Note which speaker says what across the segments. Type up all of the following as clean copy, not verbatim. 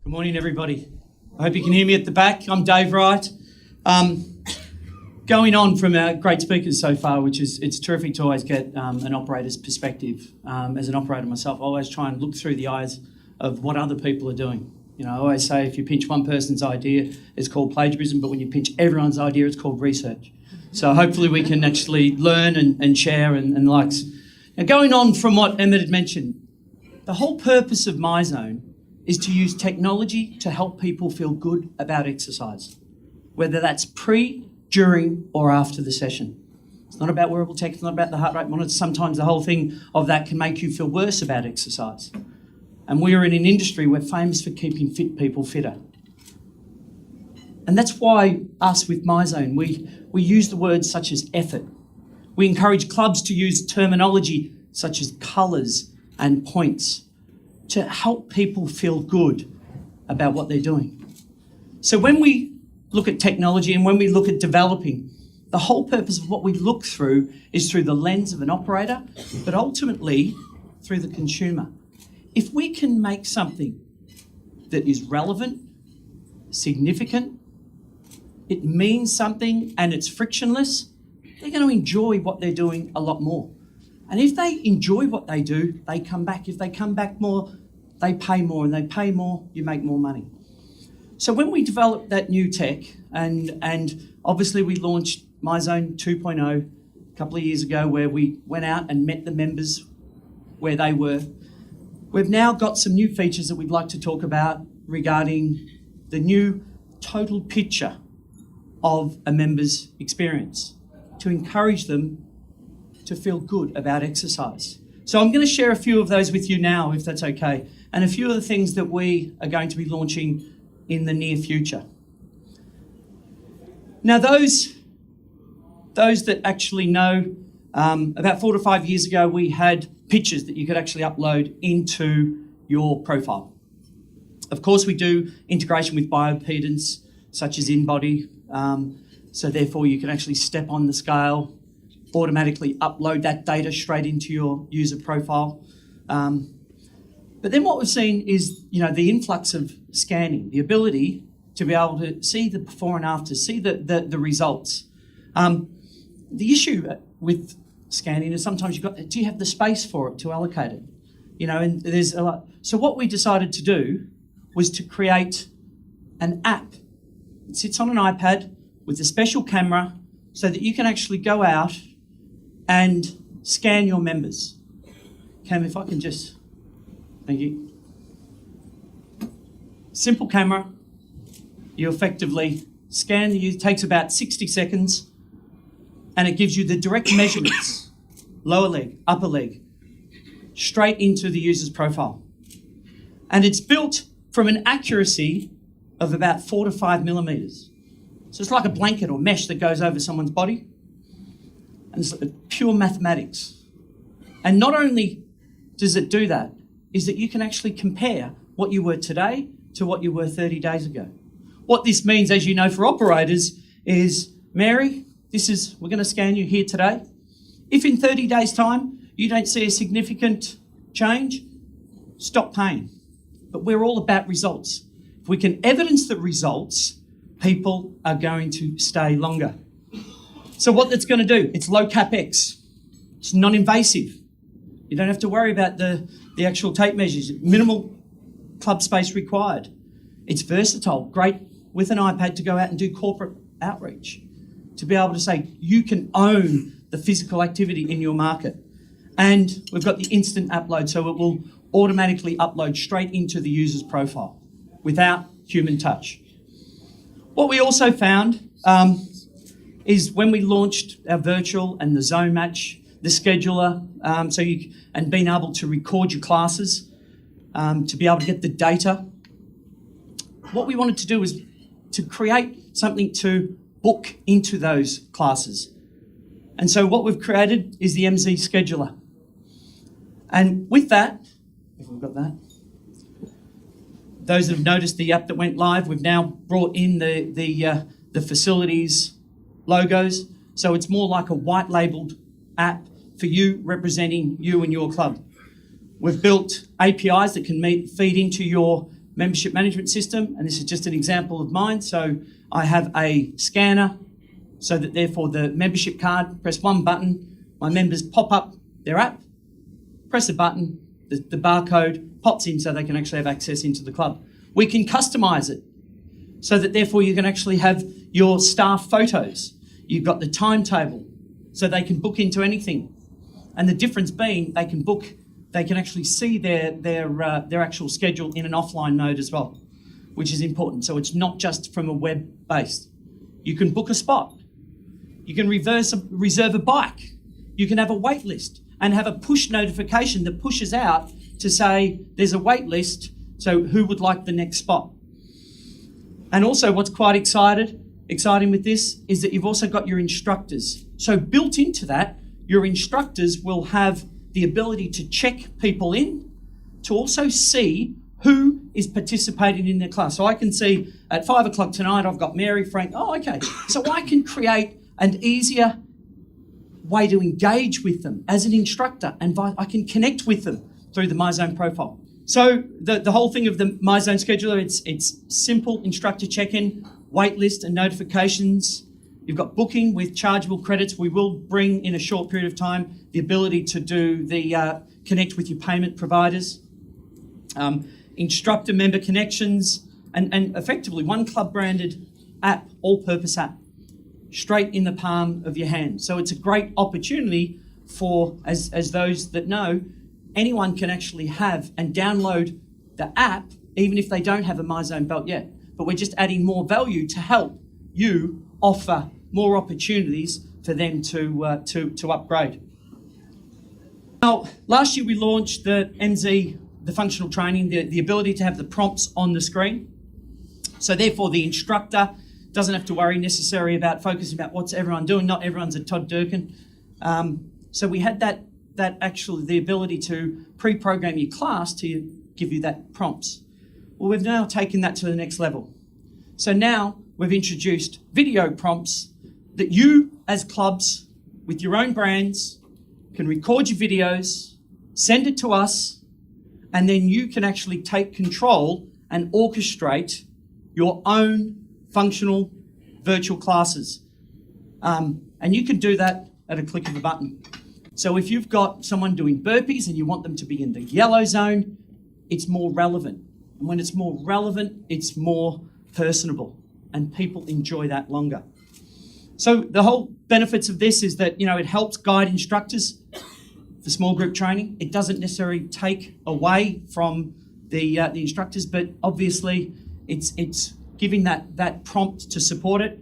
Speaker 1: Good morning, everybody. I hope you can hear me at the back. I'm Dave Wright. Going on from our great speakers so far, which is, it's terrific to always get an operator's perspective. As an operator myself, I always try and look through the eyes of what other people are doing. You know, I always say if you pinch one person's idea, it's called plagiarism, but when you pinch everyone's idea, it's called research. So hopefully we can actually learn and share and likes. Now, going on from what Emmett had mentioned, the whole purpose of Myzone is to use technology to help people feel good about exercise, whether that's pre, during, or after the session. It's not about wearable tech, it's not about the heart rate monitor. Sometimes the whole thing of that can make you feel worse about exercise. And we're in an industry we're famous for keeping fit people fitter. And that's why us with Myzone, we use the words such as effort. We encourage clubs to use terminology such as colours and points to help people feel good about what they're doing. So when we look at technology and when we look at developing, the whole purpose of what we look through is through the lens of an operator, but ultimately through the consumer. If we can make something that is relevant, significant, it means something and it's frictionless, they're going to enjoy what they're doing a lot more. And if they enjoy what they do, they come back. If they come back more, they pay more, and they pay more, you make more money. So when we developed that new tech, and obviously we launched Myzone 2.0 a couple of years ago, where we went out and met the members where they were, we've now got some new features that we'd like to talk about regarding the new total picture of a member's experience to encourage them to feel good about exercise. So I'm going to share a few of those with you now, if that's okay, and a few of the things that we are going to be launching in the near future. Now, those that actually know, about 4 to 5 years ago, we had pictures that you could actually upload into your profile. Of course, we do integration with biopedants, such as InBody, so therefore you can actually step on the scale, automatically upload that data straight into your user profile. But then what we've seen is, you know, the influx of scanning, the ability to be able to see the before and after, see the results. The issue with scanning is sometimes do you have the space for it to allocate it? You know, and there's a lot. So what we decided to do was to create an app. It sits on an iPad with a special camera so that you can actually go out and scan your members. Cam, if I can just, thank you. Simple camera, you effectively scan it takes about 60 seconds, and it gives you the direct measurements, lower leg, upper leg, straight into the user's profile. And it's built from an accuracy of about 4 to 5 millimeters. So it's like a blanket or mesh that goes over someone's body. And it's pure mathematics. And not only does it do that, is that you can actually compare what you were today to what you were 30 days ago. What this means, as you know, for operators is, Mary, we're going to scan you here today. If in 30 days' time you don't see a significant change, stop paying. But we're all about results. If we can evidence the results, people are going to stay longer. So what that's going to do, it's low capex, it's non-invasive. You don't have to worry about the actual tape measures, minimal club space required. It's versatile, great with an iPad to go out and do corporate outreach, to be able to say you can own the physical activity in your market. And we've got the instant upload, so it will automatically upload straight into the user's profile without human touch. What we also found is when we launched our virtual and the zone match, the scheduler, and being able to record your classes, to be able to get the data. What we wanted to do was to create something to book into those classes. And so what we've created is the MZ scheduler. And with that, if we've got that, those that have noticed the app that went live, we've now brought in the facilities logos. So it's more like a white labeled app for you, representing you and your club. We've built APIs that can feed into your membership management system. And this is just an example of mine. So I have a scanner so that therefore the membership card, press one button, my members pop up their app, press a button, the barcode pops in so they can actually have access into the club. We can customize it so that therefore you can actually have your staff photos. You've got the timetable so they can book into anything. And the difference being they can actually see their actual schedule in an offline mode as well, which is important. So it's not just from a web based. You can book a spot. You can reserve a bike. You can have a wait list and have a push notification that pushes out to say there's a wait list, so who would like the next spot? And also what's quite exciting with this is that you've also got your instructors. So built into that, your instructors will have the ability to check people in, to also see who is participating in their class. So I can see at 5 o'clock tonight, I've got Mary, Frank. Oh, okay. So I can create an easier way to engage with them as an instructor, and I can connect with them through the Myzone profile. So the whole thing of the Myzone scheduler, it's simple instructor check-in, wait list and notifications. You've got booking with chargeable credits. We will bring in a short period of time the ability to do the connect with your payment providers, instructor member connections, and effectively one club branded app, all-purpose app, straight in the palm of your hand. So it's a great opportunity for, as those that know, anyone can actually have and download the app, even if they don't have a Myzone belt yet. But we're just adding more value to help you offer more opportunities for them to upgrade. Now, last year we launched the MZ, the functional training, the ability to have the prompts on the screen. So therefore the instructor doesn't have to worry necessarily about focusing about what's everyone doing. Not everyone's a Todd Durkin. So we had that actually the ability to pre-program your class to give you that prompts. Well, we've now taken that to the next level. So now we've introduced video prompts that you as clubs with your own brands can record your videos, send it to us, and then you can actually take control and orchestrate your own functional virtual classes. And you can do that at a click of a button. So if you've got someone doing burpees and you want them to be in the yellow zone, it's more relevant. And when it's more relevant, it's more personable, and people enjoy that longer. So the whole benefits of this is that, it helps guide instructors for small group training. It doesn't necessarily take away from the instructors, but obviously it's giving that prompt to support it.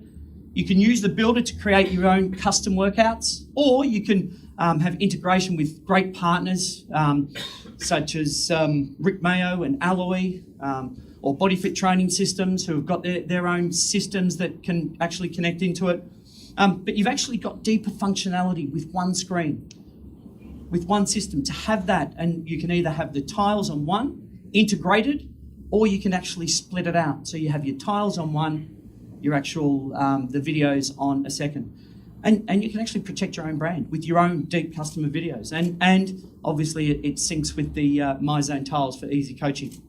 Speaker 1: You can use the builder to create your own custom workouts, or you can have integration with great partners such as Rick Mayo and Alloy, or Body Fit Training Systems, who have got their own systems that can actually connect into it. But you've actually got deeper functionality with one screen, with one system to have that. And you can either have the tiles on one integrated, or you can actually split it out. So you have your tiles on one, your actual, the videos on a second. And you can actually protect your own brand with your own deep customer videos. And obviously it syncs with the Myzone tiles for easy coaching.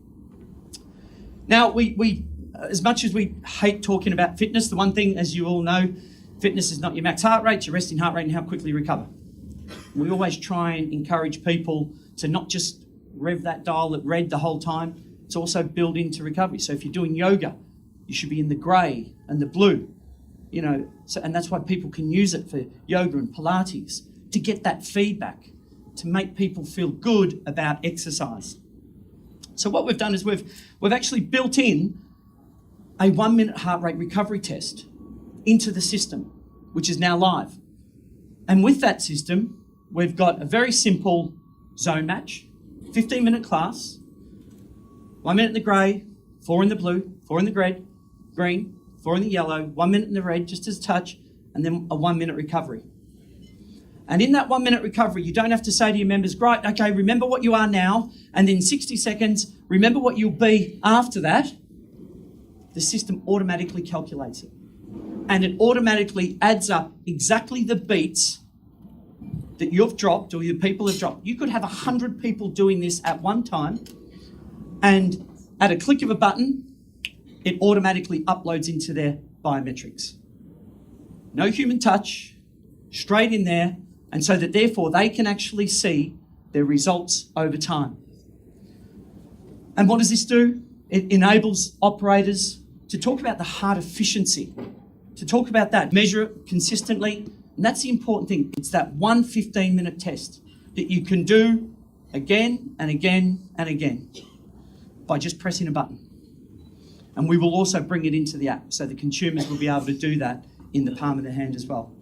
Speaker 1: Now, we as much as we hate talking about fitness, the one thing, as you all know, fitness is not your max heart rate, your resting heart rate, and how quickly you recover. We always try and encourage people to not just rev that dial at red the whole time, it's also built into recovery. So if you're doing yoga, you should be in the grey and the blue, and that's why people can use it for yoga and Pilates, to get that feedback, to make people feel good about exercise. So what we've done is we've actually built in a 1-minute heart rate recovery test into the system, which is now live. And with that system, we've got a very simple zone match, 15-minute class, 1 minute in the grey, 4 in the blue, 4 in the green, 4 in the yellow, 1 minute in the red, just as a touch, and then a 1-minute recovery. And in that 1-minute recovery, you don't have to say to your members, great, okay, remember what you are now, and then 60 seconds, remember what you'll be after that. The system automatically calculates it. And it automatically adds up exactly the beats that you've dropped or your people have dropped. You could have 100 people doing this at one time, and at a click of a button, it automatically uploads into their biometrics. No human touch, straight in there, and so that therefore they can actually see their results over time. And what does this do? It enables operators to talk about the heart efficiency, to talk about that, measure it consistently, and that's the important thing. It's that one 15-minute test that you can do again and again and again by just pressing a button. And we will also bring it into the app so the consumers will be able to do that in the palm of their hand as well.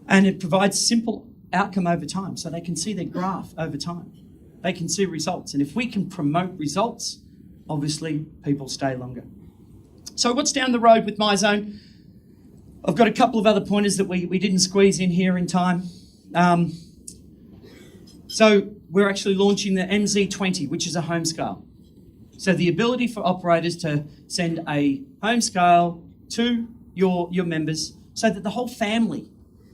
Speaker 1: And it provides simple outcome over time, so they can see their graph over time. They can see results. And if we can promote results, obviously people stay longer. So what's down the road with Myzone? I've got a couple of other pointers that we didn't squeeze in here in time. So we're actually launching the MZ20, which is a home scale. So the ability for operators to send a home scale to your members so that the whole family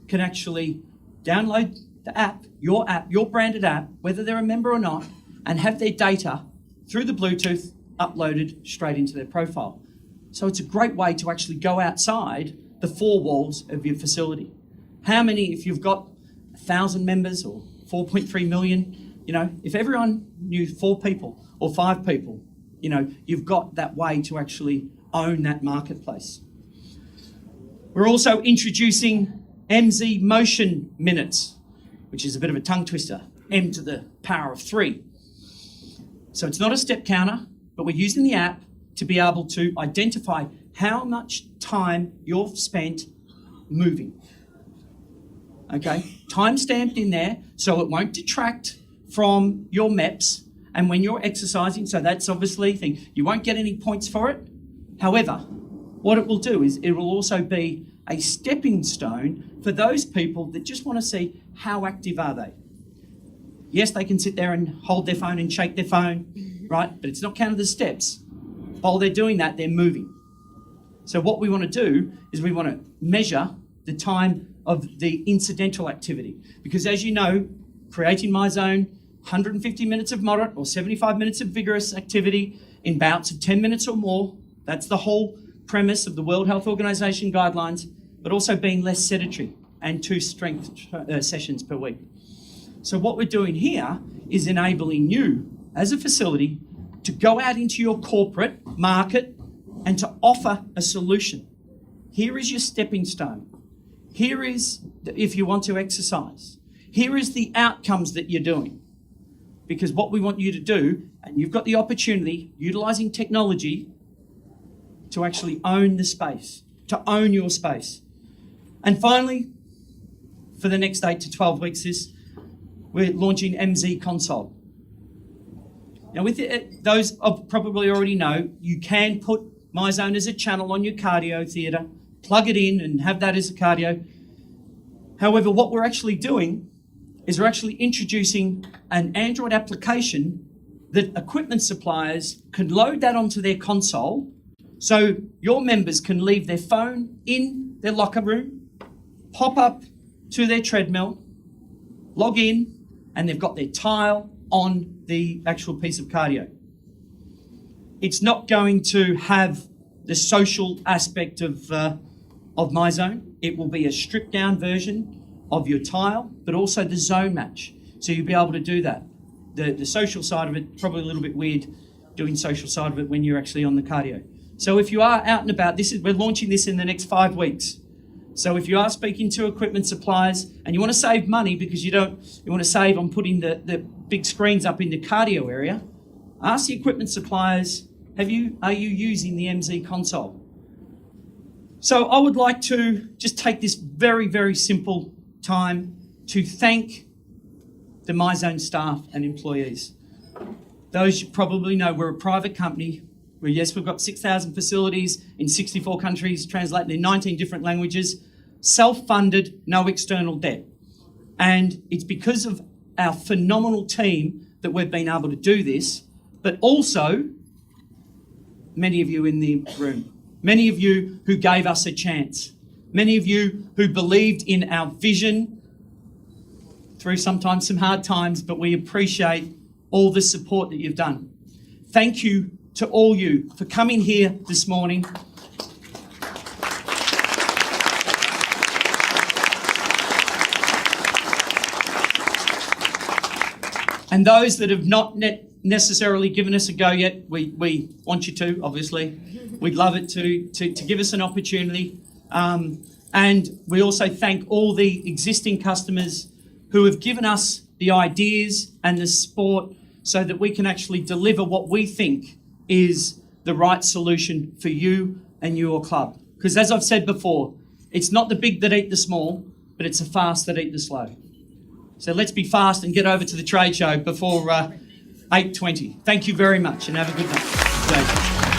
Speaker 1: can actually download the app, your branded app, whether they're a member or not, and have their data through the Bluetooth uploaded straight into their profile. So it's a great way to actually go outside the 4 walls of your facility. How many, if you've got 1,000 members or 4.3 million, if everyone knew 4 people or 5 people, you've got that way to actually own that marketplace. We're also introducing MZ Motion Minutes, which is a bit of a tongue twister, M to the power of 3. So it's not a step counter, but we're using the app to be able to identify how much time you've spent moving. Okay, time stamped in there, so it won't detract from your MEPS. And when you're exercising, so that's obviously thing, you won't get any points for it. However, what it will do is it will also be a stepping stone for those people that just want to see how active are they. Yes, they can sit there and hold their phone and shake their phone, right? But it's not counted as steps. While they're doing that, they're moving. So what we want to do is we want to measure the time of the incidental activity. Because as you know, creating Myzone, 150 minutes of moderate or 75 minutes of vigorous activity in bouts of 10 minutes or more. That's the whole premise of the World Health Organization guidelines, but also being less sedentary and 2 strength sessions per week. So what we're doing here is enabling you as a facility to go out into your corporate market and to offer a solution. Here is your stepping stone. Here is, if you want to exercise, here is the outcomes that you're doing. Because what we want you to do, and you've got the opportunity, utilizing technology, to actually own the space, to own your space. And finally, for the next 8 to 12 weeks, we're launching MZ Console. Now, with it, those probably already know, you can put Myzone as a channel on your cardio theatre, plug it in and have that as a cardio. However, what we're actually doing is we're actually introducing an Android application that equipment suppliers can load that onto their console, so your members can leave their phone in their locker room, pop up to their treadmill, log in, and they've got their tile on the actual piece of cardio. It's not going to have the social aspect of Myzone. It will be a stripped down version of your tile, but also the zone match. So you'll be able to do that. The social side of it, probably a little bit weird doing social side of it when you're actually on the cardio. So if you are out and about, we're launching this in the next 5 weeks. So if you are speaking to equipment suppliers and you want to save money because you want to save on putting the big screens up in the cardio area, Ask the equipment suppliers, are you using the MZ console? So I would like to just take this very, very simple time to thank the Myzone staff and employees. Those you probably know, we're a private company. Yes, we've got 6,000 facilities in 64 countries, translated in 19 different languages, self-funded, no external debt. And it's because of our phenomenal team that we've been able to do this, but also many of you in the room, many of you who gave us a chance, many of you who believed in our vision through sometimes some hard times, but we appreciate all the support that you've done. Thank you to all you for coming here this morning. And those that have not necessarily given us a go yet, we want you to, obviously. We'd love it to give us an opportunity. And we also thank all the existing customers who have given us the ideas and the support so that we can actually deliver what we think is the right solution for you and your club. Because as I've said before, it's not the big that eat the small, but it's the fast that eat the slow. So let's be fast and get over to the trade show before 8:20. Thank you very much and have a good day.